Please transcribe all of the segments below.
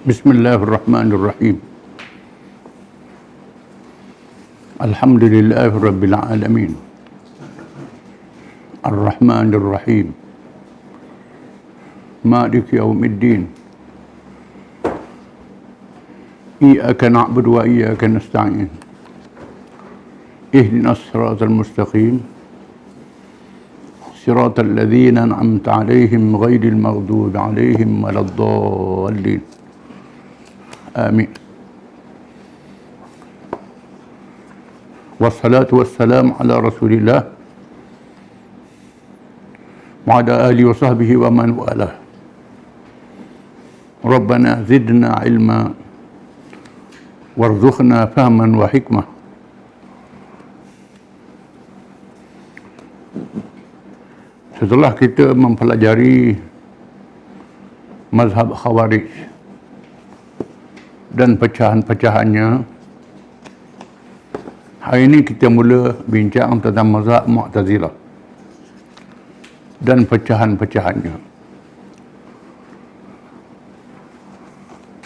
Bismillahirrahmanirrahim. Alhamdulillahi rabbil alamin. Ar-Rahmanir Rahim. Maliki yaumiddin. Iyyaka na'budu wa iyyaka nasta'in. Ihdinas siratal mustaqim. Siratal ladzina an'amta 'alaihim ghairil maghdubi 'alaihim waladdallin. Amin. Wassalatu wassalamu ala Rasulillah wa ala alihi wa sahbihi wa man walah. Rabbana zidna ilma warzuqna fahman wa hikmah. Setelah kita mempelajari mazhab Khawarij dan pecahan-pecahannya, hari ini kita mula bincang tentang mazhab Mu'tazilah dan pecahan-pecahannya.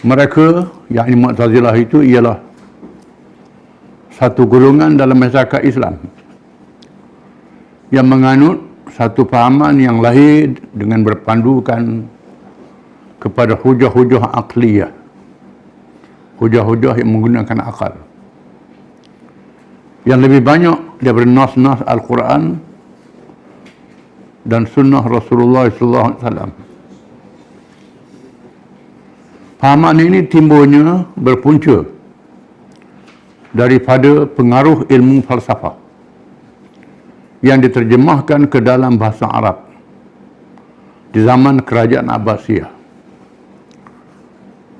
Mereka, yakni Mu'tazilah itu ialah satu golongan dalam masyarakat Islam yang menganut satu fahaman yang lahir dengan berpandukan kepada hujah-hujah akliyah, hujah-hujah yang menggunakan akal, yang lebih banyak daripada nas-nas Al-Quran dan sunnah Rasulullah SAW. Fahaman ini timbulnya berpunca daripada pengaruh ilmu falsafah yang diterjemahkan ke dalam bahasa Arab di zaman kerajaan Abbasiyah.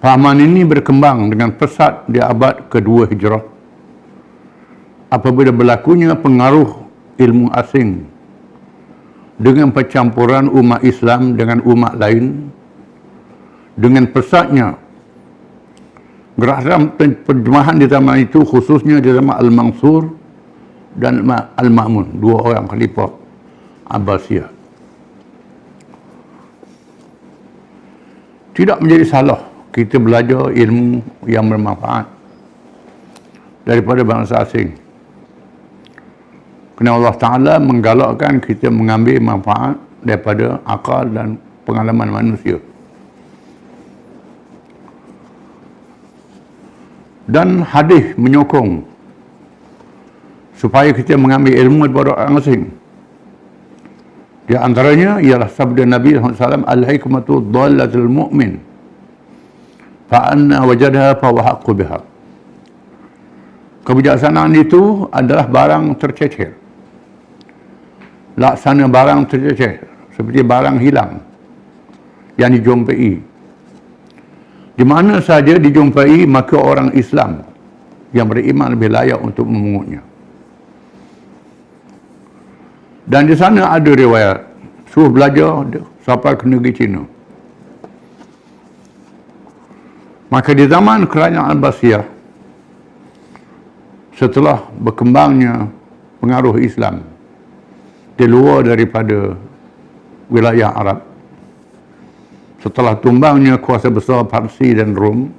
Fahaman ini berkembang dengan pesat di abad kedua Hijrah apabila berlakunya pengaruh ilmu asing dengan percampuran umat Islam dengan umat lain, dengan pesatnya gerakan terjemahan di zaman itu, khususnya di zaman Al-Mansur dan Al-Ma'mun, dua orang khalifah Abbasiyah. Tidak menjadi salah kita belajar ilmu yang bermanfaat daripada bangsa asing, kerana Allah Ta'ala menggalakkan kita mengambil manfaat daripada akal dan pengalaman manusia. Dan hadis menyokong supaya kita mengambil ilmu daripada orang asing. Di antaranya ialah sabda Nabi SAW, al-hikmatu dhallatul mu'min fa'anna wajadaha fa haqqu biha. Kebijaksanaan itu adalah barang tercecer, laksana barang tercecer, seperti barang hilang yang dijumpai. Di mana saja dijumpai, maka orang Islam yang beriman lebih layak untuk memungutnya. Dan di sana ada riwayat suruh belajar sampai ke negeri Cina. Maka di zaman kerajaan Abbasiyah, setelah berkembangnya pengaruh Islam di luar daripada wilayah Arab, setelah tumbangnya kuasa besar Parsi dan Rom,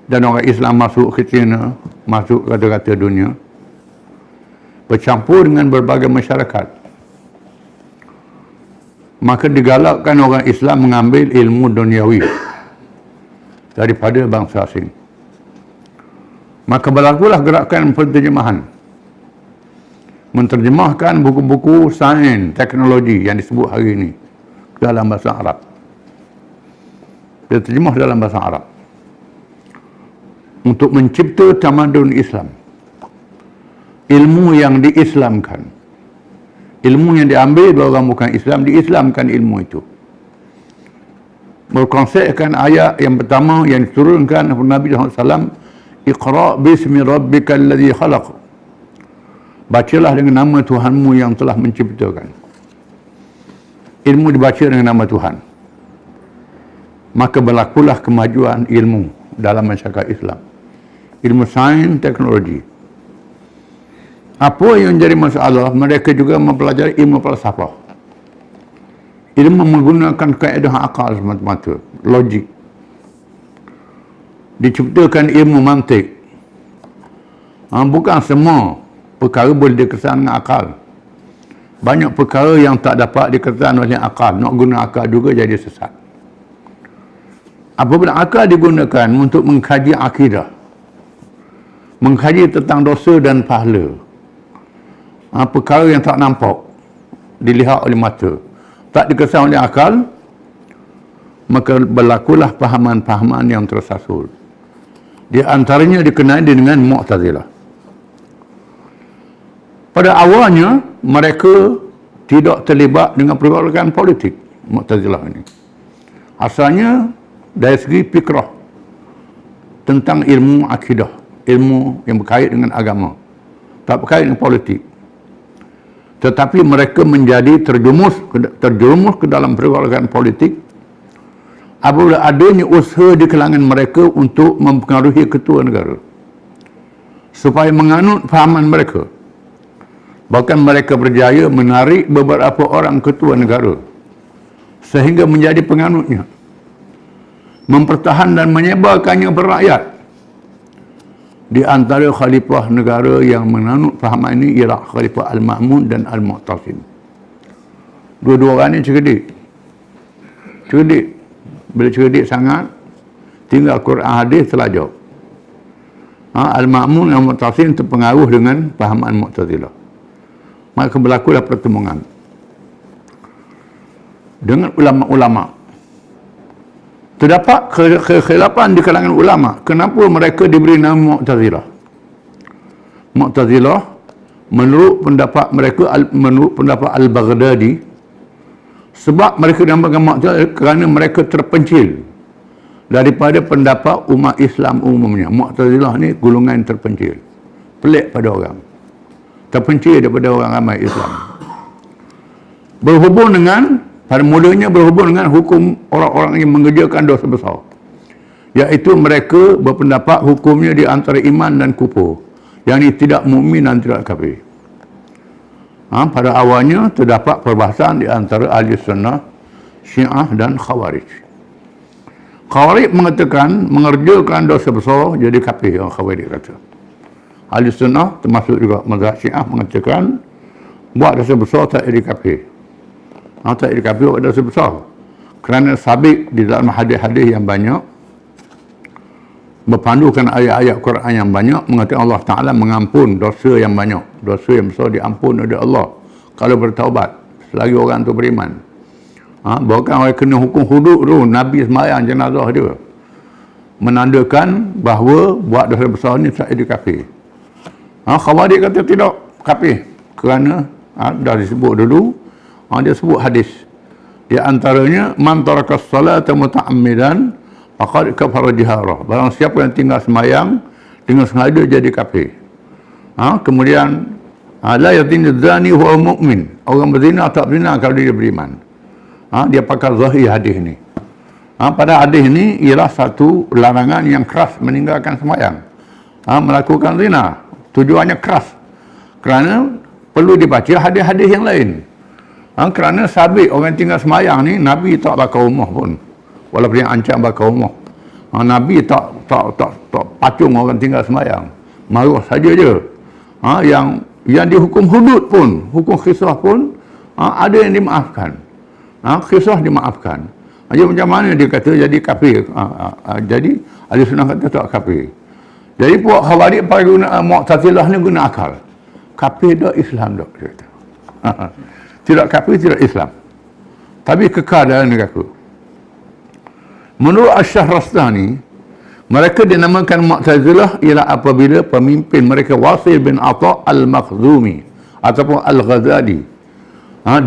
dan orang Islam masuk ke China, masuk ke rata-rata dunia, bercampur dengan berbagai masyarakat, maka digalakkan orang Islam mengambil ilmu duniawi daripada bangsa asing. Maka berlakulah gerakan penterjemahan, menterjemahkan buku-buku sains teknologi yang disebut hari ini dalam bahasa Arab. Dia terjemah dalam bahasa Arab untuk mencipta tamadun Islam, ilmu yang diislamkan, ilmu yang diambil oleh orang bukan Islam, diislamkan ilmu itu. Berkonsepkan ayat yang pertama yang diturunkan oleh Nabi SAW, Iqra' bismi rabbikal ladzi khalaq. Bacalah dengan nama Tuhanmu yang telah menciptakan. Ilmu dibaca dengan nama Tuhan. Maka berlakulah kemajuan ilmu dalam masyarakat Islam. Ilmu sains, teknologi. Apa yang jadi masalah, mereka juga mempelajari ilmu falsafah. Ilmu menggunakan kaedah akal semata-mata, logik, diciptakan ilmu mantik. Bukan semua perkara boleh dikesan dengan akal. Banyak perkara yang tak dapat dikesan oleh akal. Nak guna akal juga jadi sesat. Apabila akal digunakan untuk mengkaji akidah, mengkaji tentang dosa dan pahala, perkara yang tak nampak, dilihat oleh mata, tak dikesan oleh akal, maka berlakulah pahaman-pahaman yang tersasul. Di antaranya dikenali dengan Mu'tazilah. Pada awalnya, mereka tidak terlibat dengan pergolakan politik, Mu'tazilah ini. Asalnya, dari segi fikrah, tentang ilmu akidah, ilmu yang berkait dengan agama, tak berkait dengan politik. Tetapi mereka menjadi terjerumus ke dalam pergolakan politik apabila adanya usaha di kalangan mereka untuk mempengaruhi ketua negara supaya menganut fahaman mereka. Bahkan mereka berjaya menarik beberapa orang ketua negara sehingga menjadi penganutnya, mempertahan dan menyebarkannya berakyat. Di antara khalifah negara yang menganut fahaman ini ialah Khalifah Al-Ma'mun dan Al-Mu'tasim. Dua-dua orang ini cerdik. Bila cerdik sangat, tinggal Quran hadis telajak. Al-Ma'mun dan Al-Mu'tasim terpengaruh dengan fahaman Mu'tazilah. Maka berlakulah pertemuan dengan ulama-ulama. Terdapat kekhilafan di kalangan ulama. Kenapa mereka diberi nama Mu'tazilah? Mu'tazilah menurut pendapat Al-Baghdadi, sebab mereka dinamakan Mu'tazilah kerana mereka terpencil daripada pendapat umat Islam umumnya. Mu'tazilah ni golongan terpencil, pelik pada orang, terpencil daripada orang ramai Islam. Pada mulanya berhubung dengan hukum orang-orang yang mengerjakan dosa besar, iaitu mereka berpendapat hukumnya di antara iman dan kufur, yang ini tidak mukmin dan tidak kafir. Pada awalnya terdapat perbahasan di antara ahli sunnah, Syiah dan Khawarij. Khawarij mengatakan mengerjakan dosa besar jadi kafir. Khawarij kata. Ahli sunnah termasuk juga mazhab Syiah mengatakan buat dosa besar tak jadi kafir. Tak jadi kafir buat dosa besar. Kerana sabit di dalam hadis-hadis yang banyak, berpandukan ayat-ayat Quran yang banyak, mengatakan Allah Ta'ala mengampun dosa yang banyak. Dosa yang besar diampun oleh Allah kalau bertaubat, selagi orang itu beriman. Bahkan orang kena hukum hudud tu, Nabi sembahyang jenazah dia, menandakan bahawa buat dosa besar ni tak jadi kafir. Khawarij kata tidak kafir kerana dah disebut dulu, dia sebut hadis. Di antaranya, man tarakas salata muta'ammidan faqad kafara jihara. Barang siapa yang tinggal sembahyang dengan sengaja jadi kafir. Kemudian la yazni zani huwa mu'min. Orang berzina tak berzina kalau dia beriman. Dia pakai zahir hadis ni. Pada hadis ni ialah satu larangan yang keras meninggalkan sembahyang. Melakukan zina tujuannya keras kerana perlu dibaca hadis-hadis yang lain. Kerana sabit orang tinggal sembahyang ni, Nabi tak bakar rumah pun, walaupun yang ancam bakar rumah. Nabi tak pacung orang tinggal sembahyang, marah saja je. Yang dihukum hudud pun, hukum kisah pun ada yang dimaafkan. Kisah dimaafkan. Jadi macam mana dia kata jadi kafir? Jadi ahli sunnah kata tak kafir. Jadi puak Khawarij pada guna Mu'tazilah ni guna akal. Kafir dak, Islam dak, dia kata. Tidak kafir, tidak Islam, tapi kekal dalam neraka. Menurut Asy-Syahrastani, mereka dinamakan Mu'tazilah ialah apabila pemimpin mereka Wasil bin Atha al-Makhzumi ataupun al-Ghazali,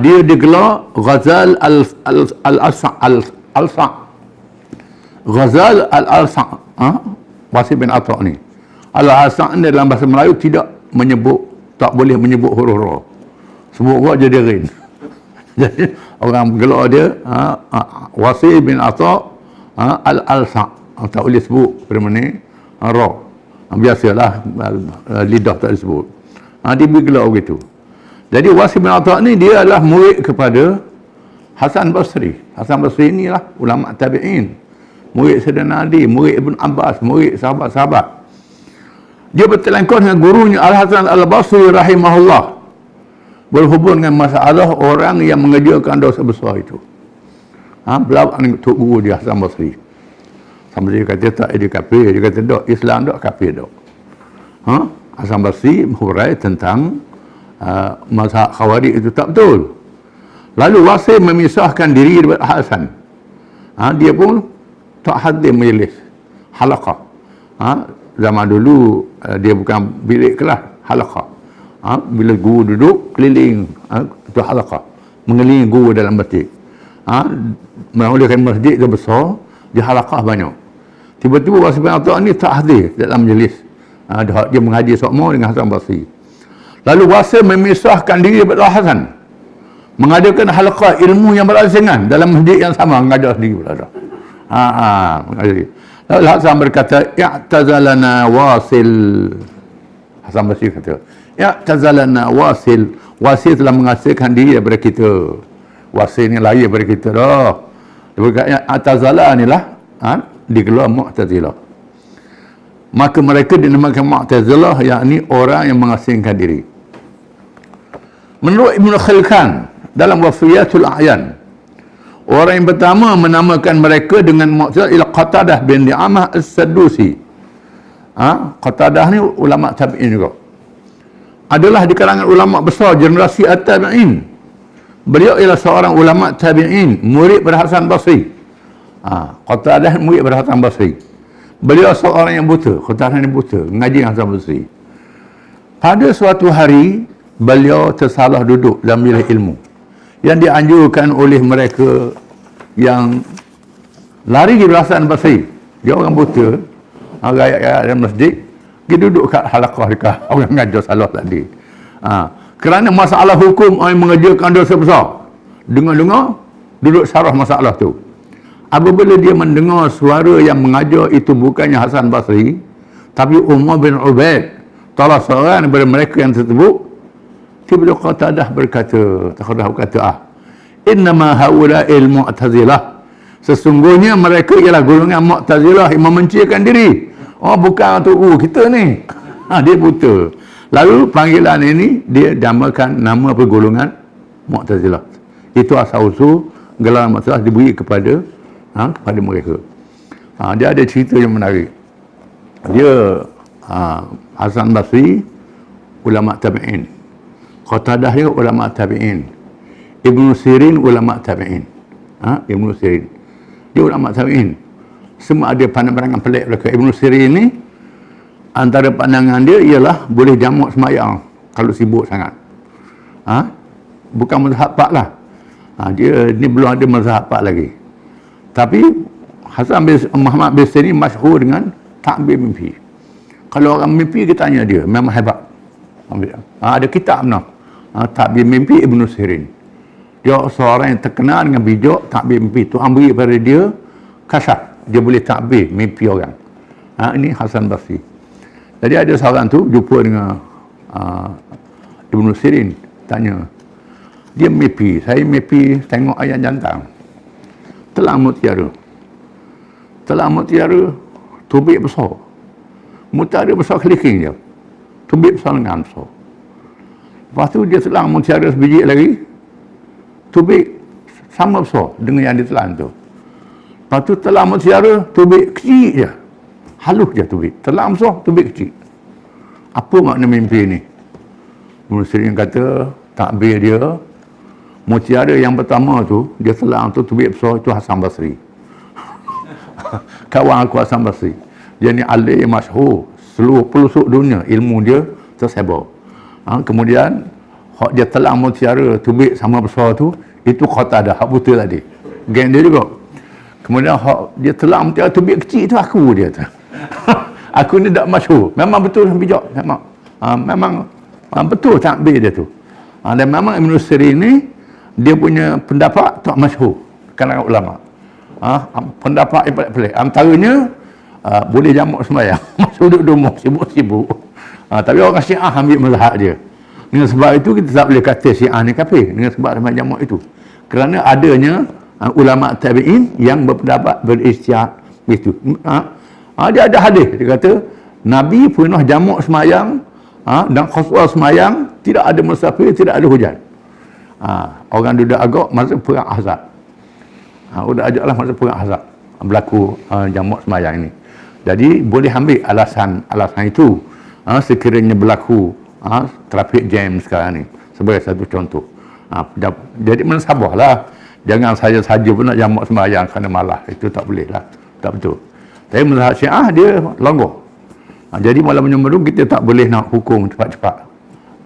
dia digelar Ghazal al-Alsa. Ghazal al-Alsa, Wasil bin Atha ni. Al-Alsa ni dalam bahasa Melayu tak boleh menyebut huruf ra. Sebut ra jadi rin. Jadi orang gelar dia Wasil bin Atha al-Alsa. Tak boleh sebut pada mana ra. Biasalah lidah tak disebut. Dia bergelar begitu. Jadi Wasil bin Atha ni dia adalah murid kepada Hasan Basri. Hasan Basri inilah ulama tabi'in. murid Sayyidina Ali, murid Ibn Abbas, murid sahabat-sahabat. Dia bertelengkor dengan gurunya Al-Hasan Al-Basri rahimahullah, berhubung dengan masalah orang yang mengerjakan dosa besar itu. Berlawan dengan Tok Guru dia, Hasan Basri. Sampai dia kata tak, dia kafir. Dia kata tak, Islam tak, kafir tak. Hasan Basri menghurai tentang mazhab Khawarij itu tak betul. Lalu Wasil memisahkan diri daripada Hasan. Dia pun tak hadir majlis halaqah. Zaman dulu dia bukan bilik kelas, halaqah. Bila guru duduk keliling itu halaqah, mengelilingi guru dalam masjid. Mulakan masjid itu besar, dia halaqah banyak. Tiba-tiba Wasil bin Atha ni tak hadir dalam majlis. Dia mengaji sokmo dengan Hasan Basri. Lalu Wasil memisahkan diri daripada Hasan, mengadakan halaqah ilmu yang berasingan dalam masjid yang sama, mengajar sendiri pula. Lalu Hasan berkata, i'tazalana Wasil. Hasan Basri kata, i'tazalana Wasil. Wasil telah mengasingkan diri daripada kita. Wasil ni lari daripada kita dah. Dia berkata, i'tazala ni lah digelar Mu'tazilah. Maka mereka dinamakan Mu'tazilah, yakni orang yang mengasingkan diri. Menurut Ibn Khilkan dalam Wafiyatul A'yan, orang yang pertama menamakan mereka dengan Mu'tazilah ialah Qatadah bin Di'amah As-Saddusi. Qatadah ni ulama tabi'in juga. Adalah di kalangan ulama besar generasi At-Tabi'in. Beliau ialah seorang ulama tabi'in, murid pada Hasan Basri. Qatadah murid pada Hasan Basri. Beliau seorang yang buta, Qatadah ni buta, mengaji Hasan Basri. Pada suatu hari, beliau tersalah duduk dalam bilik ilmu yang dianjurkan oleh mereka yang lari di Hasan Basri. Dia orang buta, rakyat-rakyat dalam masjid, dia duduk kat halaqah dekat orang mengajar salah tadi. Kerana masalah hukum orang mengerjakan dosa besar, dengar-dengar duduk syarah masalah tu. Apabila dia mendengar suara yang mengajar itu bukannya Hasan Basri, tapi Umar bin Ubaid, salah seorang daripada mereka yang tersebut, tiba-tiba Qatadah berkata, innama haula'il Mu'tazilah. Sesungguhnya mereka ialah golongan Mu'tazilah yang memencikan diri. Bukan Tok Guru kita ni. Dia buta. Lalu panggilan ini dia namakan nama golongan Mu'tazilah. Itu asal-usul gelar Mu'tazilah diberi kepada mereka. Dia ada cerita yang menarik. Dia Hasan Basri ulama tabi'in, Qatadah dia ulama tabi'in, Ibn Sirin ulama tabi'in. Ibn Sirin dia ulama tabi'in. Semua ada pandangan pelik mereka. Ibn Sirin ni antara pandangan dia ialah boleh jamak semayang kalau sibuk sangat. Bukan mazhab Pak lah. Dia ni belum ada mazhab Pak lagi. Tapi Muhammad bin Sirin masyhur dengan takbir mimpi. Kalau orang mimpi kita tanya dia, memang hebat. Ada kitab benar. Takbir mimpi Ibn Sirin. Dia seorang yang terkenal dengan bijak takbir mimpi. Tuhan beri kepada dia kasyaf. Dia boleh takbir mimpi orang. Ini Hasan Basri. Jadi ada seorang tu jumpa dengan Ibn Sirin, tanya. Dia mimpi, saya mimpi tengok ayam jantan telang mutiara. Telang mutiara, tubik besar. Mutiara besar keliking je. Tubik besar dengan besar. Lepas tu dia telang mutiara sebiji lagi. Tubik sama besar dengan yang ditelan tu. Lepas tu telang mutiara, tubik kecil je. Halus je tubik. Telang besar, tubik kecil. Apa makna mimpi ni? Muslim kata, takbir dia, mutiara yang pertama tu, dia telang tu tubik besar, itu Hasan Basri. Kawan aku Hasan Basri. Dia ni alim masyhur, seluruh pelosok dunia ilmu dia tersebar. Kemudian dia telang mutiara tubik sama besar tu, itu Qatadah, hak buta tadi. Geng dia juga. Kemudian dia telang mutiara tubik kecil itu aku dia tu. Aku ni tak masyhur. Memang betul bijak. Memang betul takbir dia tu. Dan memang Ibn Sirin ni dia punya pendapat tak masyhur kalangan ulama. Pendapat yang pelik-pelik. Antaranya boleh jamak sembahyang. Masuk duduk rumah sibuk-sibuk. Tapi orang Syiah ambil mazhab dia. Dengan sebab itu kita tak boleh kata Syiah ni kafir dengan sebab sembahyang jamak itu. Kerana adanya ulama tabi'in yang berpendapat berijtihad Itu. Dia ada hadis, dia kata Nabi pernah jamak semayang dan khuswah semayang, tidak ada musafir, tidak ada hujan. Orang duduk agak masa perang Ahzab. Udah ajaklah masa perang Ahzab berlaku jamak semayang ini. Jadi boleh ambil alasan itu sekiranya berlaku traffic jam sekarang ni sebagai satu contoh. Jadi mensabarlah. Jangan saja pun nak jamak sembahyang kerana malah. Itu tak boleh lah. Tak betul. Tapi mazhab Syiah dia longgar. Jadi malam menyembelih kita tak boleh nak hukum cepat-cepat.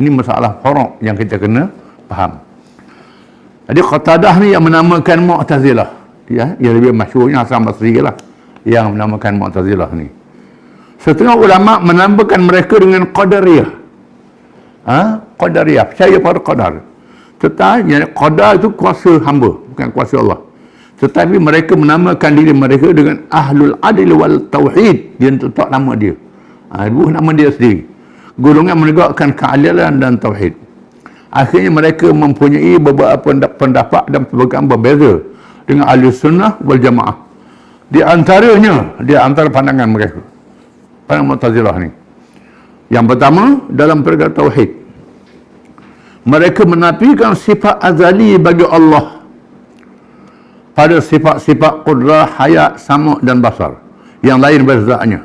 Ini masalah faraq yang kita kena faham. Jadi Qatadah ni yang menamakan Mu'tazilah. Ya, yang lebih masyhurnya Hasan Basri lah yang menamakan Mu'tazilah ni. Setengah ulama menamakan mereka dengan Qadariyah. Qadariyah, percaya pada qadar. Tetapi qadar itu kuasa hamba, bukan kuasa Allah. Tetapi mereka menamakan diri mereka dengan Ahlul Adil wal Tauhid. Dia letak nama dia. Dua nama dia sendiri. Golongan menegakkan keadilan dan tauhid. Akhirnya mereka mempunyai beberapa pendapat dan perbezaan berbeza dengan Ahli Sunnah wal Jamaah. Di antara pandangan mereka, pandangan Mu'tazilah ni. Yang pertama, dalam perkara tauhid, mereka menafikan sifat azali bagi Allah pada sifat-sifat qudrah, hayat, sama' dan basar yang lain berzatnya.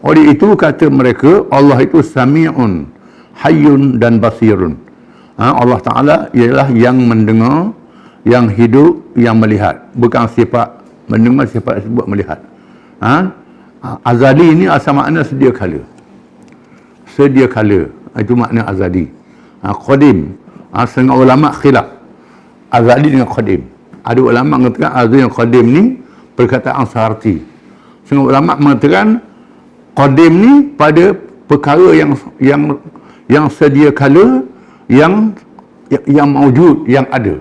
Oleh itu kata mereka, Allah itu sami'un, hayyun dan basirun. Allah Ta'ala ialah yang mendengar, yang hidup, yang melihat. Bukan sifat mendengar, sifat sebut melihat. Azali ini asal makna sedia kala. Sedia kala, itu makna azali. Qadim, setengah ulama khilaf azali dengan qadim. Ada ulama mengatakan azali dan qadim ni perkataan searti. Setengah ulama mengatakan qadim ni pada perkara yang sedia kala, yang mawjud, yang ada.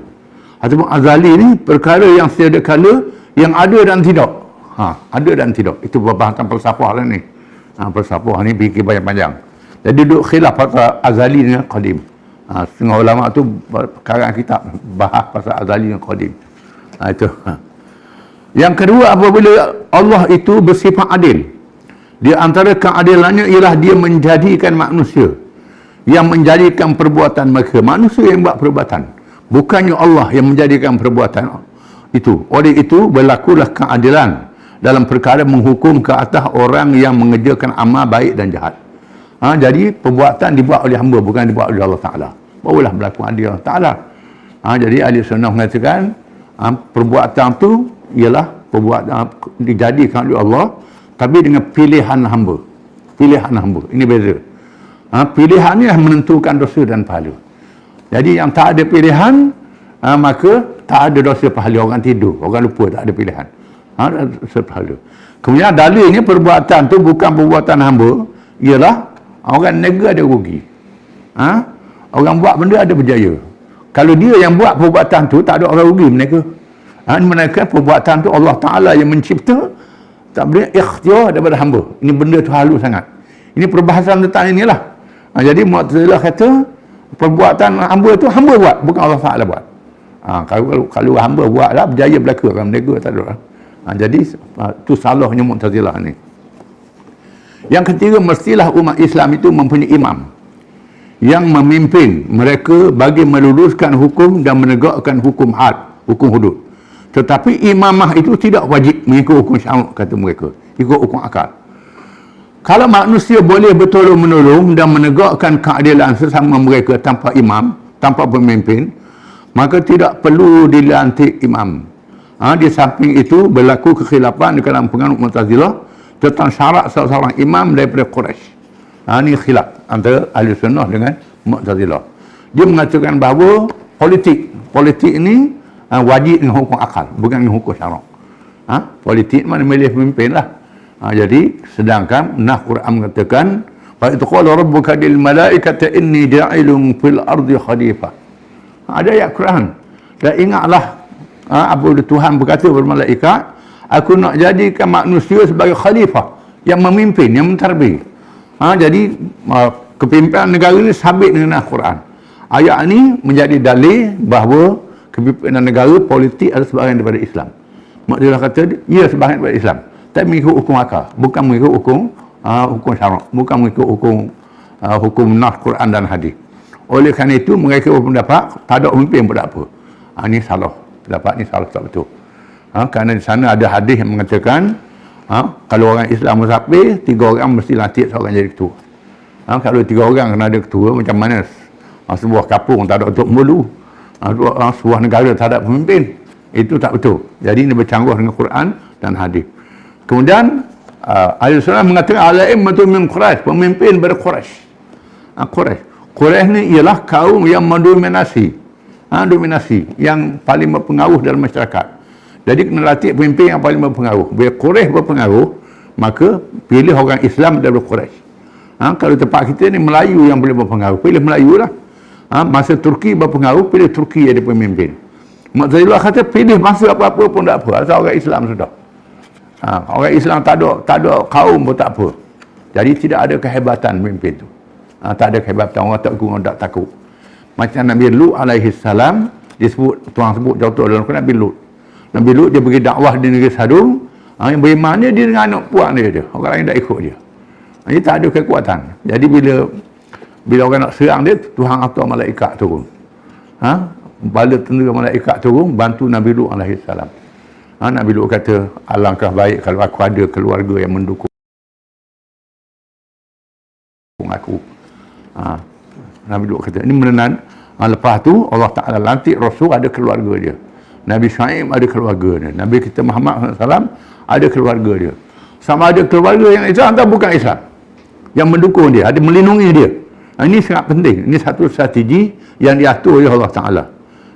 Ataupun azali ni perkara yang sedia kala, yang ada dan tidak. Ada dan tidak. Itu perbahasan falsafah lah ni. Falsafah ni fikir panjang-panjang. Jadi duduk khilaf pasal azali dengan qadim. Setengah ulama tu karang kitab bahas pasal azali dengan qadim. Itu. Yang kedua, apabila Allah itu bersifat adil, di antara keadilannya ialah dia menjadikan manusia, yang menjadikan perbuatan mereka. Manusia yang buat perbuatan, bukannya Allah yang menjadikan perbuatan itu. Oleh itu berlakulah keadilan dalam perkara menghukum ke atas orang yang mengerjakan amal baik dan jahat. Jadi perbuatan dibuat oleh hamba, bukan dibuat oleh Allah Ta'ala. Barulah berlaku adil Allah Ta'ala. Jadi Ahli Sunnah mengatakan perbuatan tu ialah perbuatan dijadikan oleh Allah, tapi dengan pilihan hamba. Pilihan hamba. Ini beza. Pilihan ni menentukan dosa dan pahala. Jadi yang tak ada pilihan, maka tak ada dosa pahala. Orang tidur, orang lupa, tak ada pilihan. Dosa pahala. Kemudian dalilnya perbuatan tu bukan perbuatan hamba, ialah orang negara ada rugi. Orang buat benda ada berjaya. Kalau dia yang buat perbuatan tu, tak ada orang rugi mereka. Mereka perbuatan tu Allah Ta'ala yang mencipta, tak boleh ikhtiar daripada hamba. Ini benda tu halus sangat. Ini perbahasan tentang inilah. Jadi Mu'tazilah kata perbuatan hamba tu hamba buat, bukan Allah Ta'ala buat. Kalau hamba buat lah, berjaya berlaku, orang mereka tak ada. Jadi tu salahnya Mu'tazilah ni. Yang ketiga, mestilah umat Islam itu mempunyai imam yang memimpin mereka bagi meluruskan hukum dan menegakkan hukum had, hukum hudud. Tetapi imamah itu tidak wajib mengikut hukum syarak, kata mereka, ikut hukum akal. Kalau manusia boleh bertolong-menolong dan menegakkan keadilan sesama mereka tanpa imam, tanpa pemimpin, maka tidak perlu dilantik imam. Di samping itu berlaku kekhilafan di kalangan penganut Mu'tazilah tentang syarat seorang imam daripada Quraisy. Ini khilaf antara Ahli Sunnah dengan Mu'tazilah. Dia mengatakan bahawa politik ini wajib dengan hukum akal, bukan dengan hukum syarak. Politik mana milih pemimpin lah. Jadi sedangkan Quran mengatakan fa idh qala rabbuka lil malaikati inni ja'ilun fil ardi khalifah. Ada ayat Quran. Dan ingatlah apabila Tuhan berkata kepada malaikat, aku nak jadikan manusia sebagai khalifah, yang memimpin, yang mentadbir. Jadi kepimpinan negara ini sabit dengan Al-Quran. Ayat ini menjadi dalil bahawa kepimpinan negara politik adalah sebahagian daripada Islam. Maksudnya kata ia sebahagian daripada Islam. tapi mengikut hukum akal, bukan mengikut hukum syarak, bukan mengikut hukum nas Quran dan hadis. Oleh kerana itu mereka berpendapat tak ada pemimpin pun tak apa. Ini salah, pendapat ni salah, tak betul. Kerana di sana ada hadis yang mengatakan kalau orang Islam musafir, 3 orang mesti lantik seorang jadi ketua. Kalau 3 orang kena ada ketua, macam mana sebuah kampung tak ada Tok Mulu, sebuah negara tak ada pemimpin, itu tak betul. Jadi ini bercanggah dengan Quran dan hadis. Kemudian Ahli Sunnah mengatakan al-a'immatu min Quraisy, pemimpin dari Quraisy. Quraisy ni ialah kaum yang mendominasi, dominasi yang paling berpengaruh dalam masyarakat. Jadi kena latih pemimpin yang paling berpengaruh. Bila Quraisy berpengaruh, maka pilih orang Islam dari Quraisy. Kalau tempat kita ni Melayu yang boleh berpengaruh, pilih Melayu lah. Masa Turki berpengaruh, pilih Turki jadi pemimpin. Mu'tazilah kata pilih masa apa-apa pun tak apa, asal orang Islam sudah. Orang Islam tak ada kaum pun tak apa. Jadi tidak ada kehebatan pemimpin tu. Tak ada kehebatan, orang tak guna, tak takut. Macam Nabi Lut alaihi salam, disebut, Tuhan sebut contoh dalam Quran Nabi Lut. Nabi Lut dia pergi dakwah di negeri Sadum, yang beriman dia dengan anak puak dia. Orang lain tak ikut dia. Ini tak ada kekuatan. Jadi bila orang nak serang dia, Tuhan hantar malaikat turun. Bala tentera malaikat turun bantu Nabi Lut alaihi salam. Nabi Lut kata, alangkah baik kalau aku ada keluarga yang mendukung aku. Nabi Lut kata, ini menenan. Lepas tu Allah Ta'ala lantik Rasul, ada keluarga dia. Nabi Syaib ada keluarga dia. Nabi kita Muhammad SAW ada keluarga dia. Sama ada keluarga yang Islam atau bukan Islam, yang mendukung dia, ada melindungi dia. Ini sangat penting. Ini satu strategi yang diatur oleh Allah Ta'ala.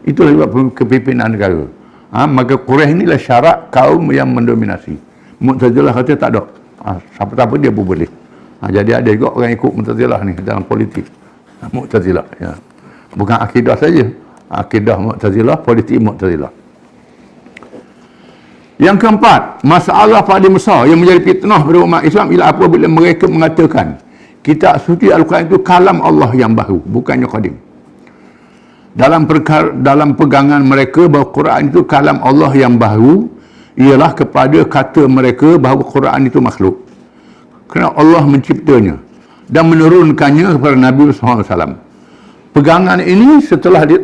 Itulah sebab kepimpinan negara. Maka Quraisy inilah syarat kaum yang mendominasi. Mu'tazilah kata tak ada. Siapa-siapa dia pun boleh. Jadi ada juga orang ikut Mu'tazilah ni dalam politik. Mu'tazilah. Ya. Bukan akidah saja. Akidah Mu'tazilah, politik Mu'tazilah. Yang keempat, masalah paling besar yang menjadi fitnah pada umat Islam ialah apabila mereka mengatakan kitab suci Al-Quran itu kalam Allah yang baru, bukannya qadim. Dalam pegangan mereka bahawa Quran itu kalam Allah yang baru ialah kepada kata mereka bahawa Quran itu makhluk. Kerana Allah menciptanya dan menurunkannya kepada Nabi SAW. Pegangan ini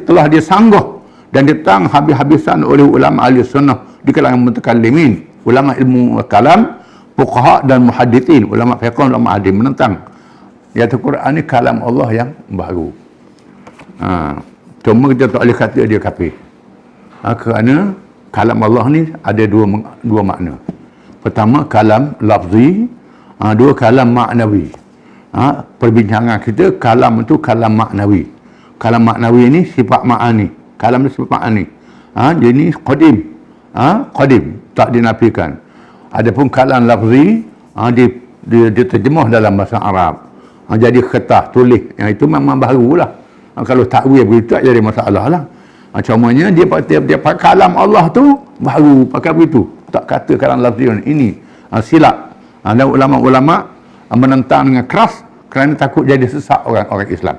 telah disanggah dan ditang habis-habisan oleh ulama ahli sunnah di kalangan mutakallimin, ulama ilmu kalam, fuqaha dan muhaddithin, ulama fiqh, ulama hadis menentang. Iaitu Quran ini kalam Allah yang baru. Cuma kita tak boleh kata dia kafir. Kerana kalam Allah ni ada dua makna. Pertama kalam lafzi, dua kalam maknawi. Perbincangan kita kalam itu kalam maknawi. Kalam maknawi ini sifat ma'ani. Kalam itu sifat ma'ani. Jadi qadim. Qadim, tak dinafikan. Adapun kalam lafzi, diterjemah dalam bahasa Arab. Jadi kertas, tulis. Yang itu memang barulah. Kalau takwil begitu tak jadi masalah lah. Cumanya dia pakai kalam Allah tu baru pakai begitu. Tak kata kalam lafzi ini. Silap. Dan ulama-ulama menentang dengan keras kerana takut jadi sesat orang Islam.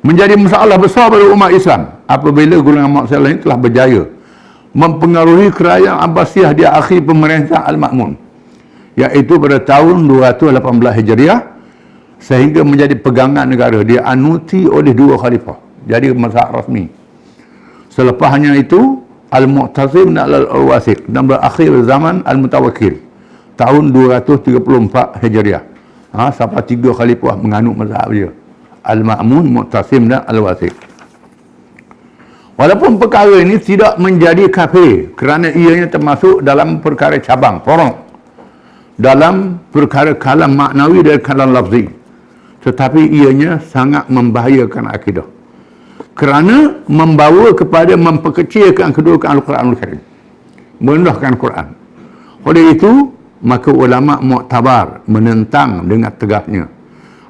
Menjadi masalah besar pada umat Islam apabila golongan maksiat ini telah berjaya mempengaruhi kerajaan Abbasiyah di akhir pemerintah Al-Ma'mun, iaitu pada tahun 218 Hijriah, sehingga menjadi pegangan negara, dianuti oleh 2 khalifah, jadi mazhab rasmi. Selepasnya itu Al-Mu'tasim dan Al-Wasiq, dan berakhir zaman Al-Mutawakkil tahun 234 Hijriah. Sampai 3 khalifah menganut mazhab dia, Al-Ma'mun, Mu'tasim dan Al-Wasiq. Walaupun perkara ini tidak menjadi kafir kerana ianya termasuk dalam perkara cabang, porong dalam perkara kalam maknawi dan kalam lafzi, tetapi ianya sangat membahayakan akidah kerana membawa kepada memperkecilkan kedudukan Al-Quranul Karim, merendahkan Quran. Oleh itu, maka ulama Mu'tabar menentang dengan tegasnya.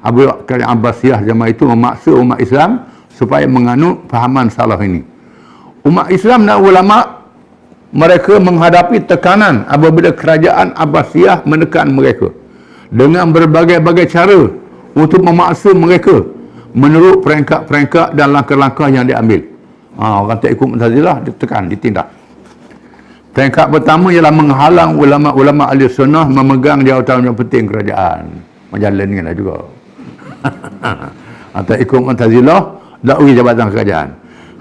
Abu Bakar Abbasiyah zaman itu memaksa umat Islam supaya menganut fahaman salah ini. Umat Islam dan ulama mereka menghadapi tekanan apabila kerajaan Abbasiyah menekan mereka dengan berbagai-bagai cara untuk memaksa mereka menurut peringkat-peringkat dan langkah-langkah yang diambil. Orang tak ikut Mu'tazilah ditekan, ditindak. Peringkat pertama ialah menghalang ulama-ulama ahli sunnah memegang jawatan yang penting kerajaan. Menjalan dengan lah juga. Atau ikut Mu'tazilah, tak beri jabatan kerajaan.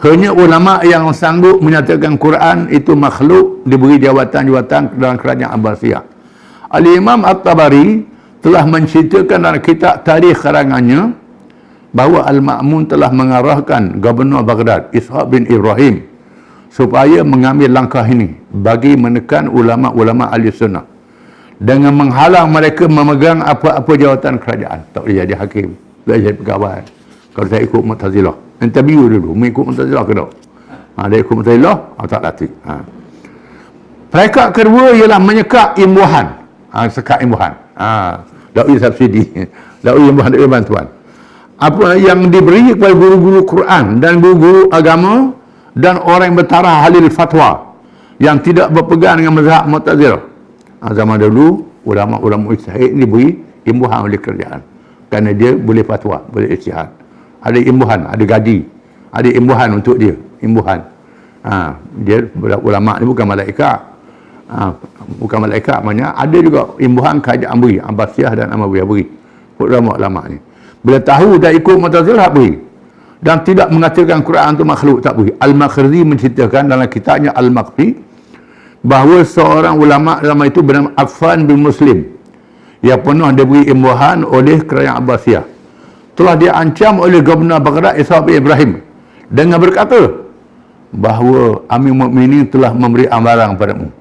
Hanya ulama yang sanggup menyatakan Quran itu makhluk diberi jawatan-jawatan dalam kerajaan Abbasiyah. Al-Imam At-Tabari telah menceritakan dalam kitab tarikh karangannya bahawa Al-Ma'mun telah mengarahkan Gubernur Baghdad Ishaq bin Ibrahim supaya mengambil langkah ini bagi menekan ulama-ulama ahli sunnah dengan menghalang mereka memegang apa-apa jawatan kerajaan. Tak boleh jadi hakim, tak boleh jadi pegawai. Kalau saya ikut Mu'tazilah, interview dulu, mengikut Mu'tazilah ke tak? Dia ikut Mu'tazilah, tak latih. Peringkat kedua ialah menyekat imbuhan. Sekat imbuhan. Tak boleh subsidi, tak boleh imbuhan, tak boleh bantuan. Apa yang diberi kepada guru-guru Quran dan guru-guru agama dan orang yang bertaraf halil fatwa yang tidak berpegang dengan mazhab Mu'tazilah. Zaman dulu ulama-ulama ijtihad diberi imbuhan oleh kerajaan kerana dia boleh fatwa, boleh ijtihad. Ada imbuhan, ada gaji, ada imbuhan untuk dia, imbuhan. Dia ulama ni bukan malaikat. Bukan malaikat, maknanya ada juga imbuhan kerajaan beri, Abbasiyah dan Umayyah beri. Ulama-ulama ni bila tahu dah ikut Mu'tazilah beri dan tidak mengatakan Quran itu makhluk, tak beri. Al-Makhrizi menceritakan dalam kitabnya Al-Maqfi bahawa seorang ulama lama itu bernama Affan bin Muslim yang pernah diberi imbuhan oleh kerajaan Abbasiyah telah diancam oleh Gubernur Baghdad Ishaq bin Ibrahim dengan berkata bahawa Amir Mukminin telah memberi amaran padamu,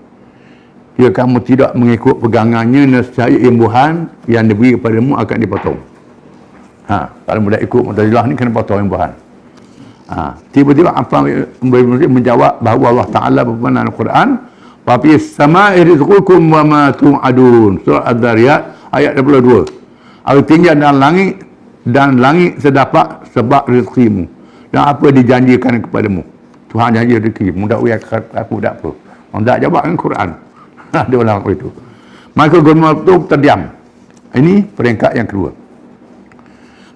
jika kamu tidak mengikut pegangannya, nescaya imbuhan yang diberi kepadamu akan dipotong. Kalau mudah ikut Mu'tazilah ni kena potong imbuhan. Tiba-tiba Affan bin Muslim menjawab bahawa Allah Ta'ala berfirman dalam Al-Quran, "Fa fis sama'i rizqukum wa ma tu'adun." Surah Ad-Dariyat ayat 22. Artinya dan langit sedapat sebab rezekimu dan apa dijanjikan kepadamu. Tuhan janji rezeki, mudah uyak aku tak apa. Orang tak jawab dengan Quran. Ada orang itu. Maka gubernur itu terdiam. Ini peringkat yang kedua.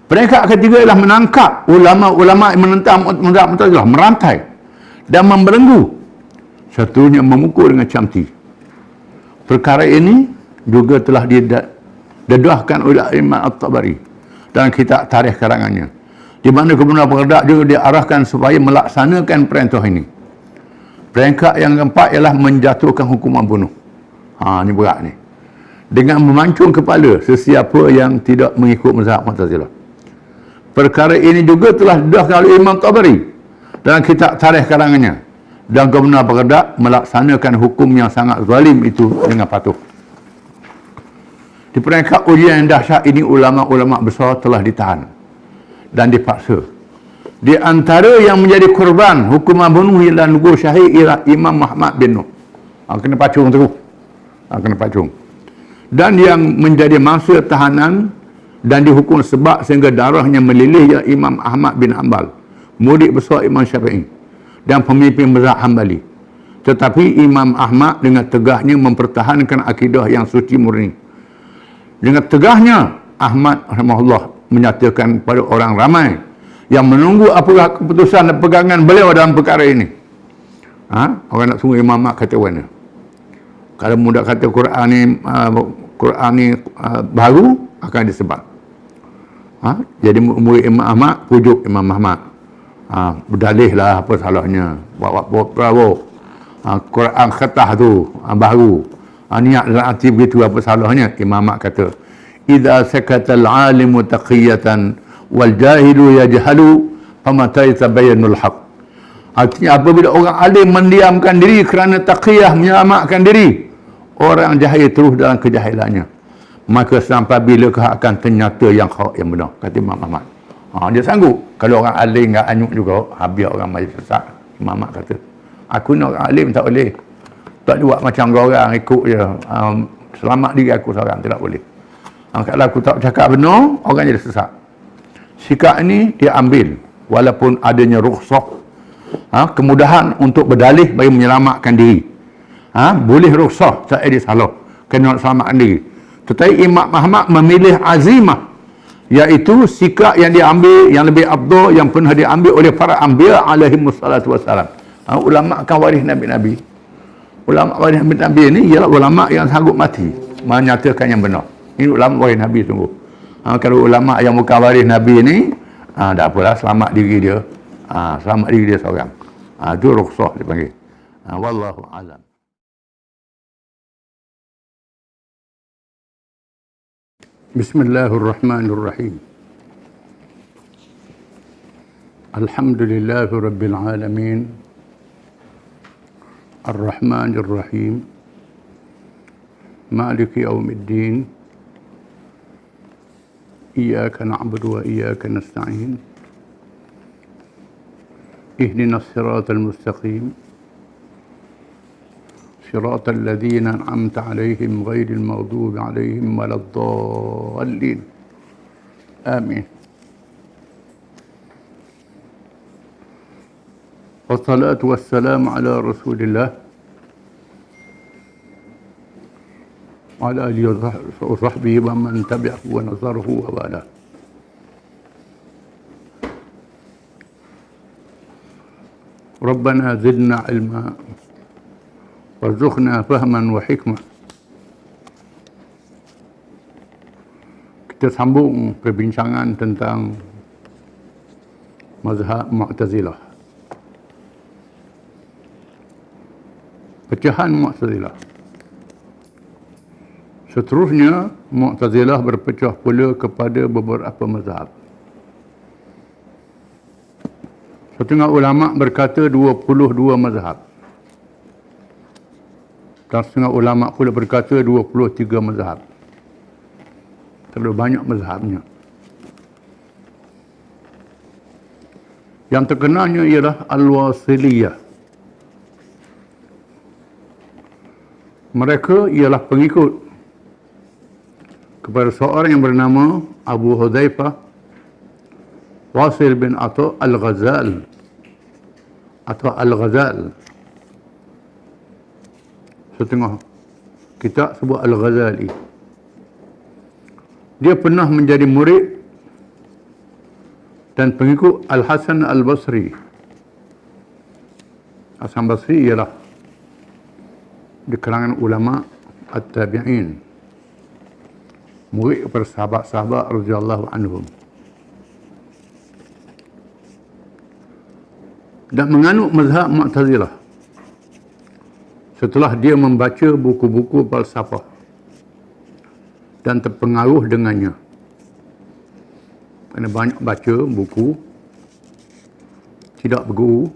Peringkat ketiga ialah menangkap ulama-ulama yang menentang mazhab Mu'tazilah, merantai dan membelenggu. Satunya memukul dengan camti. Perkara ini juga telah didedahkan oleh Imam At-Tabari dalam kitab tarikh karangannya, di mana Gubernur Baghdad juga diarahkan supaya melaksanakan perintah ini. Peringkat yang keempat ialah menjatuhkan hukuman bunuh. Ini berat ni. Dengan memancung kepala sesiapa yang tidak mengikut mazhab Mu'tazilah. Perkara ini juga telah didedahkan oleh Imam Tabari dalam kitab tarikh karangannya, dan Gubernur Baghdad melaksanakan hukum yang sangat zalim itu dengan patuh. Di peringkat ujian yang dahsyat ini, ulama-ulama besar telah ditahan dan dipaksa. Di antara yang menjadi korban hukuman bunuh ialah Nugur Syahid ialah Imam Muhammad bin Nuh. Kena pacung terus. Kena pacung. Dan yang menjadi mangsa tahanan dan dihukum sebab sehingga darahnya melilih ialah Imam Ahmad bin Hanbal, murid besar Imam Syafi'i dan pemimpin mazhab Hambali. Tetapi Imam Ahmad dengan tegahnya mempertahankan akidah yang suci murni. Dengan tegahnya Ahmad rahimahullah menyatakan kepada orang ramai yang menunggu apakah keputusan dan pegangan beliau dalam perkara ini. Orang nak tunggu Imam Ahmad kata mana? Kalau mudah kata Quran ni baru akan disebut. Jadi murid Imam Ahmad pujuk Imam Ahmad. Berdalihlah apa salahnya. Bawa bravo. Quran khatah tu baru. Niat dalam hati begitu, apa salahnya? Imam Ahmad kata, "Idza sakata al-alimu taqiyatan wal jahilu yajhalu famata yatabayyanul haq." Artinya apabila orang alim mendiamkan diri kerana taqiyah, menyelamatkan diri, orang jahil terus dalam kejahilannya, maka sampai bilakah akan ternyata yang hak yang benar, kata Imam Ahmad. Dia sanggup. Kalau orang alim enggak anyuk juga, biar orang majlis sesat. Imam Ahmad kata, aku ni orang alim tak boleh. Tak buat macam orang ikut je. Selamat diri aku seorang, tidak boleh. Kalau aku tak cakap benar, orang jadi sesat. Sikap ini dia ambil walaupun adanya rukhsah, kemudahan untuk berdalih bagi menyelamatkan diri. Boleh rukhsah, tak ada salah, kena nak selamatkan diri. Tetapi Imam Ahmad memilih azimah, iaitu sikap yang diambil yang lebih afdal, yang pernah diambil oleh para anbiya alaihi wassalatu wassalam. Ulama akan waris nabi-nabi. Ulama waris Nabi ni ialah ulama yang sanggup mati menyatakan yang benar. Ini ulama waris Nabi sungguh. Kalau ulama yang bukan waris Nabi ni, tak apalah, selamat diri dia. Selamat diri dia seorang. Itu rukhsah dipanggil. Wallahu alam. Bismillahirrahmanirrahim. Alhamdulillahi rabbil alamin. Ar-Rahmanir-Rahim. Maliki yaumiddin. Iyyaka na'budu wa iyyaka nasta'in. Ihdinas siratal mustaqim. صراط الذين أنعمت عليهم غير المغضوب عليهم ولا الضالين آمين. والصلاة والسلام على رسول الله وعلى آله وصحبه ومن تبعه ونصره ووالاه. ربنا زدنا علما warzuqna fahman wa hikmah. Kita sambung perbincangan tentang mazhab Mu'tazilah. Pecahan Mu'tazilah. Seterusnya, Mu'tazilah berpecah pula kepada beberapa mazhab. Setengah ulama berkata 22 mazhab. Dan setengah ulama pula berkata 23 mazhab. Terlalu banyak mazhabnya. Yang terkenalnya ialah Al-Wasiliyah. Mereka ialah pengikut kepada seorang yang bernama Abu Hudzaifah Wasil bin Atha Al-Ghazal atau Al-Ghazal. Setengah kitab sebut Al-Ghazali. Dia pernah menjadi murid dan pengikut Al-Hasan Al-Basri. Hasan Basri ialah di kalangan ulama At-Tabi'in, murid kepada sahabat-sahabat radhiyallahu anhum, dan menganut mazhab Mu'tazilah setelah dia membaca buku-buku falsafah dan terpengaruh dengannya. Kerana banyak baca buku, tidak berguru,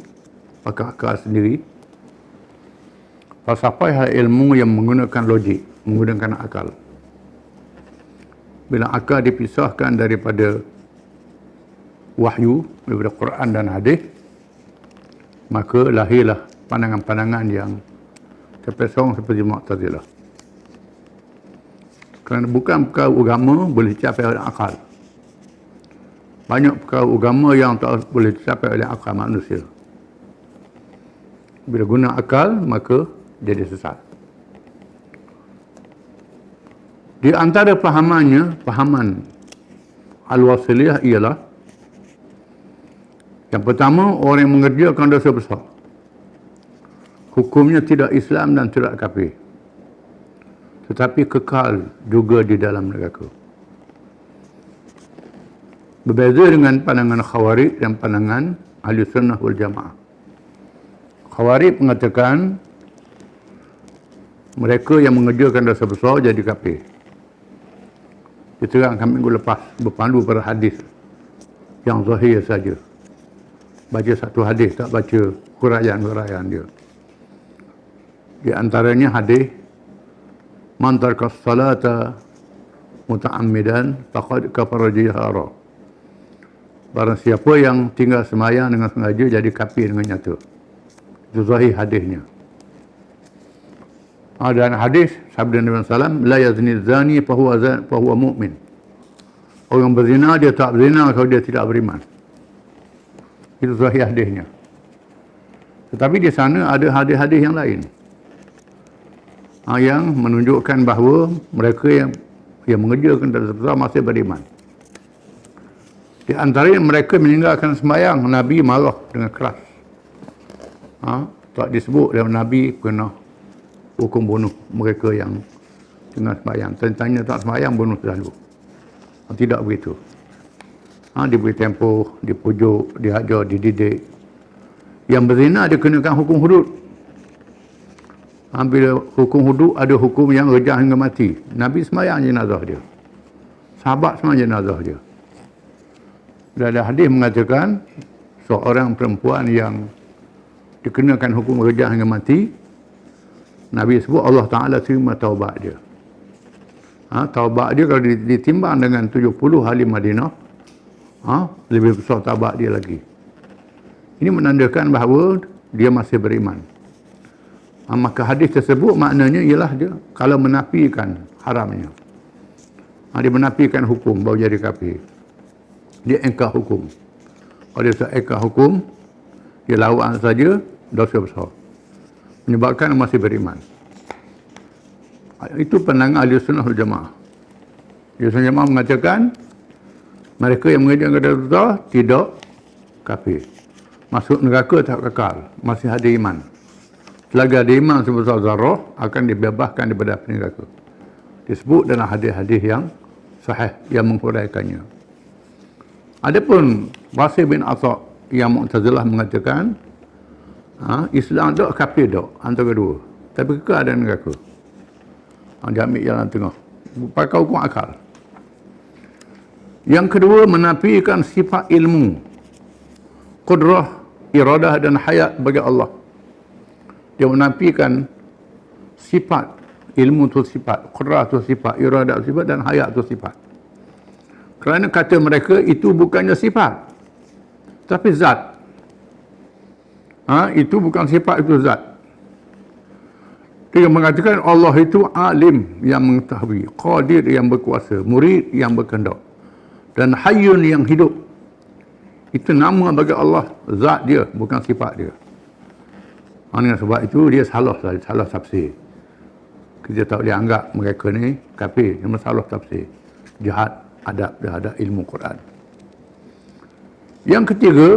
pakai akal sendiri. Falsafah adalah ilmu yang menggunakan logik, menggunakan akal. Bila akal dipisahkan daripada wahyu, daripada Quran dan hadis, maka lahirlah pandangan-pandangan yang terpesong seperti Mu'tazilah. Kerana bukan perkara agama boleh dicapai oleh akal. Banyak perkara agama yang tak boleh dicapai oleh akal manusia. Bila guna akal, maka jadi sesat. Di antara pahaman Al-Wasiliyah ialah, yang pertama, orang yang mengerjakan dosa besar, hukumnya tidak Islam dan tidak kafir, tetapi kekal juga di dalam neraka. Berbeza dengan pandangan Khawarij dan pandangan Ahli Sunnah wal Jamaah. Khawarij mengatakan mereka yang mengerjakan dosa besar jadi kafir. Diterangkan minggu lepas, berpandu pada hadis yang zahir saja. Baca satu hadis, tak baca huraian-huraian dia. Di antaranya hadis, man taraka salata muta'ammidan faqad kafara jihara. Barang siapa yang tinggal sembahyang dengan sengaja jadi kafir dengan nyata. Itu zahir hadisnya. Dan hadis sabda Nabi sallallahu la yazni zani fa huwa mu'min. Orang berzina dia tak berzina kalau dia tidak beriman. Itu zahir hadisnya. Tetapi di sana ada hadis-hadis yang lain, yang menunjukkan bahawa mereka yang mengerjakan dosa besar masih beriman. Di antaranya mereka meninggalkan sembahyang, Nabi marah dengan keras. Tak disebut dalam Nabi pernah hukum bunuh mereka yang tengah sembahyang. Tentangnya tak sembahyang, bunuh selalu. Tidak begitu. Diberi tempoh, dipujuk, dihajar, dididik. Yang berzina dikenakan hukum hudud. Bila hukum hudud, ada hukum yang rejam hingga mati. Nabi sembahyang jenazah dia. Sahabat sembahyang jenazah dia. Dan ada hadis mengatakan seorang perempuan yang dikenakan hukum rejam hingga mati, Nabi sebut Allah Ta'ala terima taubat dia. Taubat dia kalau ditimbang dengan 70 ahli Madinah, lebih besar taubat dia lagi. Ini menandakan bahawa dia masih beriman. Maka hadis tersebut maknanya ialah dia kalau menafikan haramnya. Dia menafikan hukum baru jadi kafir. Dia engkar hukum. Kalau dia tak engkar hukum, dia lawan saja, dosa besar. Menyebabkan masih beriman. Itu pandangan Ahli Sunnah wal Jamaah. Ahli Sunnah wal Jamaah mengatakan mereka yang mengerjakan kepada Allah tidak kafir. Masuk neraka tak kekal, masih ada iman. Selagi ada iman sebesar zarah, akan dibebaskan daripada api neraka. Disebut dalam hadis-hadis yang sahih yang menghuraikannya. Adapun Wasil bin Atha yang Mu'tazilah mengatakan Islam tak, kafir tak, antara dua. Tapi kekal ada neraka. Dia ambil jalan tengah. Pakai hukum akal. Yang kedua, menafikan sifat ilmu, qudrah, iradah dan hayat bagi Allah. Dia menafikan sifat, ilmu tu sifat, qudrah tu sifat, iradah tu sifat dan hayat tu sifat. Kerana kata mereka itu bukannya sifat, tapi zat. Itu bukan sifat, itu zat. Dia mengatakan Allah itu alim yang mengetahui, qadir yang berkuasa, murid yang berkehendak, dan hayyun yang hidup. Itu nama bagi Allah, zat dia, bukan sifat dia. Sebab itu dia salah tafsir. Kita tak boleh anggap mereka ni kafir, cuma salah tafsir. Jahat adab terhadap ilmu Quran. Yang ketiga,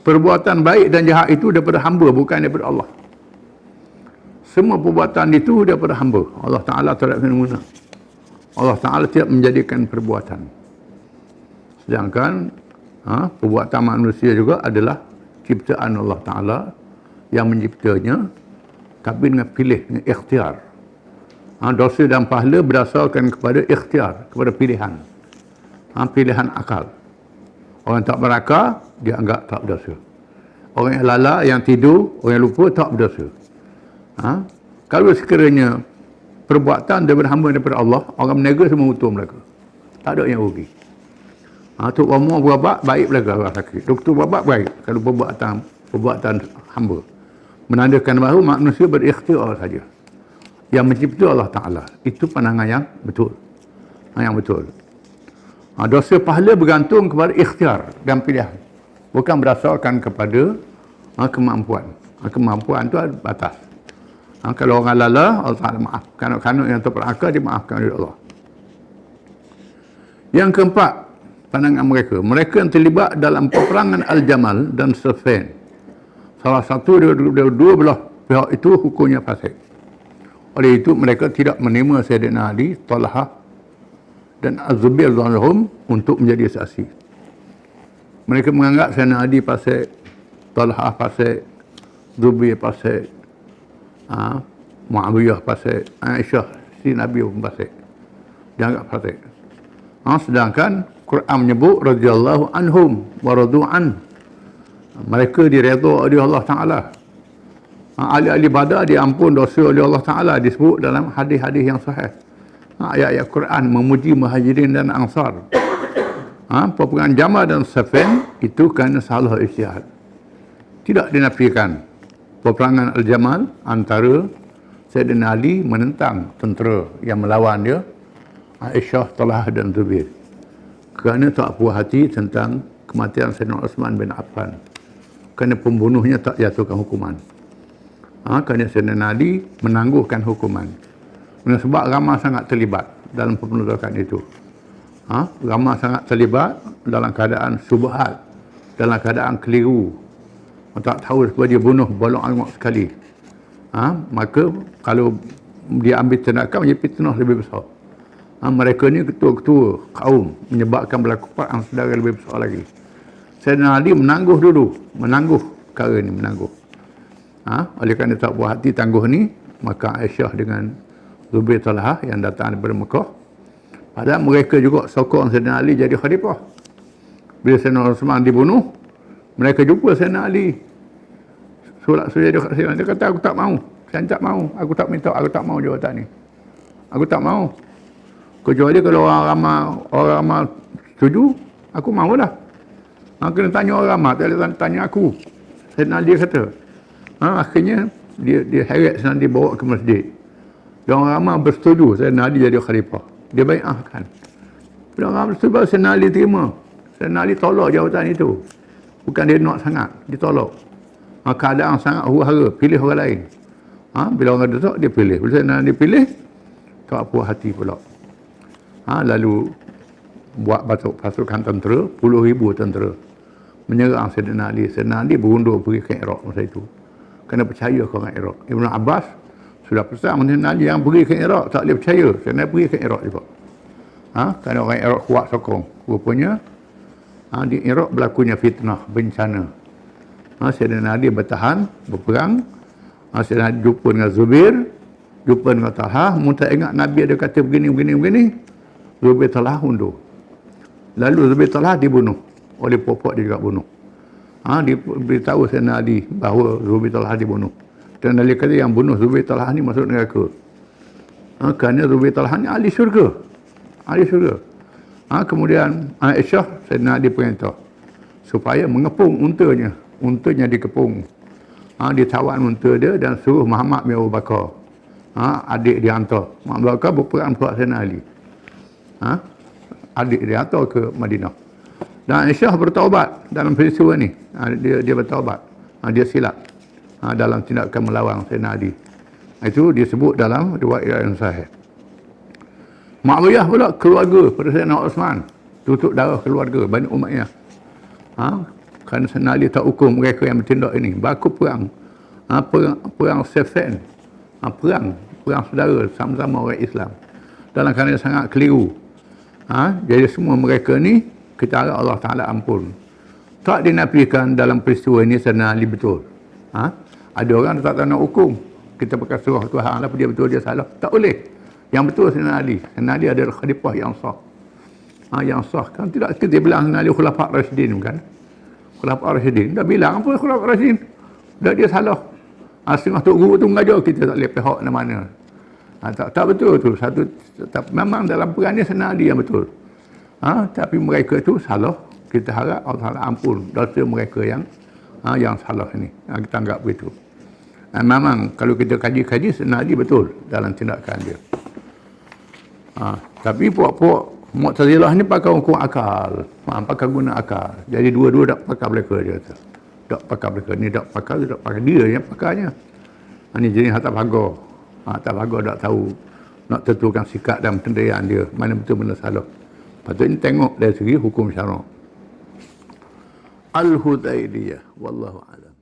perbuatan baik dan jahat itu daripada hamba, bukan daripada Allah. Semua perbuatan itu daripada hamba. Allah Ta'ala tidak fenomena. Allah Ta'ala tidak menjadikan perbuatan. Sedangkan perbuatan manusia juga adalah ciptaan Allah Ta'ala yang menciptanya, tapi dengan pilih, dengan ikhtiar. Dosa dan pahala berdasarkan kepada ikhtiar, kepada pilihan. Pilihan akal. Orang tak berakal, dia anggap tak berdosa. Orang yang lala, yang tidur, orang yang lupa, tak berdosa. Kalau sekiranya perbuatan daripada hamba daripada Allah, orang menega semua utuh mereka. Tak ada yang rugi. Tok Umar berubat, baik belaka orang sakit. Doktor berubat, baik. Kalau perbuatan hamba. Menandakan bahawa manusia berikhtiar saja. Yang mencipta Allah Ta'ala. Itu pandangan yang betul. Yang betul. Dosa pahala bergantung kepada ikhtiar dan pilihan. Bukan berdasarkan kepada kemampuan. Kemampuan itu ada batas. Kalau orang lala, Allah Ta'ala maaf. Kanut-kanut yang terperakal, dimaafkan oleh Allah. Yang keempat, pandangan mereka. Mereka yang terlibat dalam peperangan Al-Jamal dan Siffin. Salah satu dua belah pihak itu hukumnya fasik. Oleh itu, mereka tidak menerima Sayyidina Ali, Talha dan Az-Zubair radhiyallahu untuk menjadi saksi. Mereka menganggap Sayyidina Ali fasik, Talha fasik, Zubair fasik, Muawiyah fasik, Aisyah si Nabi pun fasik. Dianggap fasik. Sedangkan Quran menyebut radhiyallahu anhum wa radu an. Mereka diredha oleh Allah Ta'ala. Ahli-ahli Badar diampun dosa oleh Allah Ta'ala, disebut dalam hadis-hadis yang sahih. Ayat-ayat Quran memuji Muhajirin dan Ansar. Peperangan Jamal dan Siffin itu kerana salah ijtihad. Tidak dinafikan. Peperangan Al-Jamal antara Sayyidina Ali menentang tentera yang melawan dia, Aisyah, Talha dan Zubair. Kerana tak puas hati tentang kematian Sayyidina Uthman bin Affan. Kerana pembunuhnya tak jatuhkan hukuman. Kerana Sayyidina Ali menangguhkan hukuman. Dengan sebab ramai sangat terlibat dalam pemberontakan itu. Ramai sangat terlibat dalam keadaan syubhat, dalam keadaan keliru. Tak tahu sebab dia bunuh bolong amat sekali. Maka kalau dia ambil tindakan menjadi fitnah lebih besar. Mereka ni ketua-ketua kaum menyebabkan berlaku perang saudara lebih besar lagi. Sayyidina Ali menangguh dulu, menangguh perkara ni, menangguh. Oleh kerana tak puas hati tangguh ni, maka Aisyah dengan Zubair Talhah yang datang daripada Mekah, padahal mereka juga sokong Sayyidina Ali jadi khalifah. Bila Sayyidina Osman dibunuh, mereka jumpa Sayyidina Ali. Solat sudah dia kata, aku tak mau. Saya tak mau. Aku tak mau jawatan ni. Aku tak mau. Kecuali kalau orang ramai setuju, aku maulah. Kena tanya orang ramai, tak boleh tanya aku. Sayyidina Ali kata. Akhirnya dia heret senang dibawa ke masjid. Dan orang ramai bersetuju Sayyidina Ali jadi khalifah. Dia bai'ahkan. Bila orang ramai bersetuju, Sayyidina Ali terima. Sayyidina Ali tolak jawatan itu. Bukan dia nak sangat, dia tolak. Keadaan sangat huru-hara, pilih orang lain. Bila orang desak, dia pilih. Bila Sayyidina Ali pilih, tak puas hati pula. Lalu buat pasukan tentera, puluh ribu tentera menyerang Sayyidina Ali. Sayyidina Ali berundur pergi ke Iraq masa itu. Kena percaya ke orang Iraq. Ibn Abbas sudah pesan Sayyidina Ali yang pergi ke Iraq, tak boleh percaya. Sayyidina Ali pergi ke Iraq juga. Kerana orang Iraq kuat sokong. Rupanya di Iraq berlakunya fitnah, bencana. Sayyidina Ali bertahan, berperang. Sayyidina Ali jumpa dengan Zubair, jumpa dengan Talhah, minta ingat Nabi ada kata begini. Zubair Talhah undur. Lalu Zubair Talhah dibunuh. Oleh popok dia juga bunuh. Diberitahu Sayyidina Ali bahawa Zubair Talhah dibunuh. Dan Ali kata yang bunuh Zubair Talhah ni masuk neraka. Kerana Zubair Talhah ni ahli syurga. Ahli syurga. Kemudian Aisyah, Sayyidina Ali perintah supaya mengepung untanya. Untanya dikepung. Ditawan unta dia dan suruh Muhammad bin Abu Bakar. Adik dia hantar. Muhammad bin Abu Bakar berperang pula Sayyidina Ali. Adik dia hantar ke Madinah. Dan Aisyah bertaubat dalam peristiwa ni. Dia bertaubat. Dia silap dalam tindakan melawan Sayyidina Ali. Itu disebut dalam riwayat yang sahih. Muawiyah pula keluarga pada Sayyidina Osman. Tutup darah keluarga Bani Umayyah. Kerana Sayyidina Ali tak hukum mereka yang bertindak ini. Berlaku perang. Perang Siffin. Perang saudara sama-sama orang Islam. Dalam keadaan sangat keliru. Jadi semua mereka ni kita harap Allah Ta'ala ampun. Tak dinafikan dalam peristiwa ini Sayyidina Ali betul. Ada orang tak nak hukum. Kita pakai surah Tuhan lah, dia betul, dia salah. Tak boleh. Yang betul Sayyidina Ali. Sayyidina Ali adalah khalifah yang sah. Yang sah. Kan tidak kita bilang Sayyidina Ali khulafah Rasyidin bukan? Khulafah Rasyidin. Dah bilang apa khulafah Rasyidin? Dah dia salah. Setengah Tok Guru tu mengajar kita tak boleh pihak mana-mana. Tak betul tu. Memang dalam perang ni Sayyidina Ali yang betul. Tapi mereka tu salah. Kita harap Allah Ta'ala ampun dosa mereka yang salah ni. Kita anggap begitu. Memang kalau kita kaji-kaji Sayyidina Ali betul dalam tindakan dia. Tapi puak-puak Mu'tazilah ni pakai hukum akal. Pakai guna akal. Jadi dua-dua tak pakai mereka dia kata. Tak pakai mereka. Ni tak pakai dia yang pakainya. Ini jenis harta bahagia. Harta bahagia tak tahu nak tentukan sikap dan pendirian dia. Mana betul mana salah. Patutnya tengok dari segi hukum syarak. Al-Hudaybiyah. Wallahu a'lam.